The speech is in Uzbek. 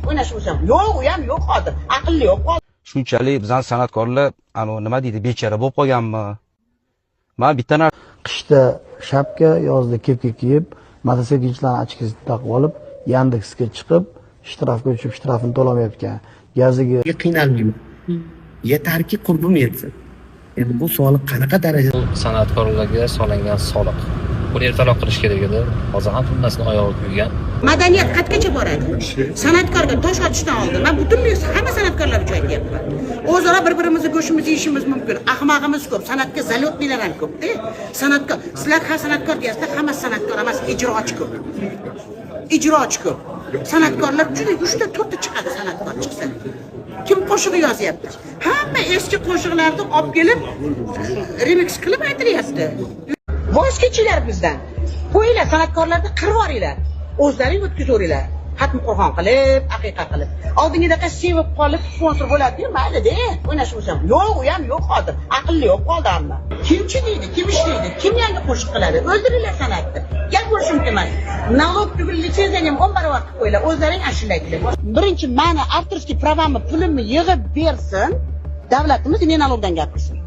o'ynashib o'sam. Yo'q, u ham yo'q hozir. Aqlli yo'q qoldi. Shunchalik bizning san'atkorlar nima deydi, bechara bo'lib qolganmi? Men bitta qishda shapka, yozda kepka kiyib, mototsiklchilarni ochkasini taqib olib, Yandexga chiqib, shtrafga tushib, shtrafini to'lamayotgan. Gaziga qiynalmayman. Yetarki qurbim yetsin. Endi bu soliq qanaqa darajada? San'atkorlarga solingan soliq. Buni ertaloq qilish kerak edi. Hozir ham hammasini oyog'i kuygan. Madaniyat qatgacha boradi? San'atkorga tosh otishdan oldin men butunlay hamma san'atkorlar uchun aytyapman. O'zaro bir-birimizni go'shimizni yeyishimiz mumkin. Ahmoqimiz ko'p, san'atga zalotnilar ham ko'p-da. San'atkor, sizlar ha san'atkor deyapsiz, hamma san'atkor emas, ijrochi ko'p. Ijrochi ko'p. San'atkorlar juda 3 ta 4 ta chiqadi san'atkor chiqsa. Kim qo'shiq yozyapti? Hamma eski qo'shiqlarni olib kelib remix qilib aytiryapti. Voz kechinglar bizdan. Qo'yinglar san'atkorlarni qirib yuboringlar. O'zlaring o'tkazaveringlar. Xatmi Qur'on qilib, aqiqa qilib. Oldingidaqa sevib qolib sponsor bo'ladi-ku, mayli-da, o'ynashib o'sam. Yo'q, u ham yo'q hozir. Aqlli yo'q qoldi hamma. Kimchi deydi, kim ishlaydi, kim yangi qo'shiq qiladi? O'ldiringlar san'atni. Gap bo'lishi mumkin emas. Nalog tugul litsenziyani ham 10 barobar qilib qo'yinglar. O'zlaring ashullaydilar. Birinchi meni avtorskiy pravamni, pulimni yig'ib bersin, davlatimiz ne nalogdan gapirsin.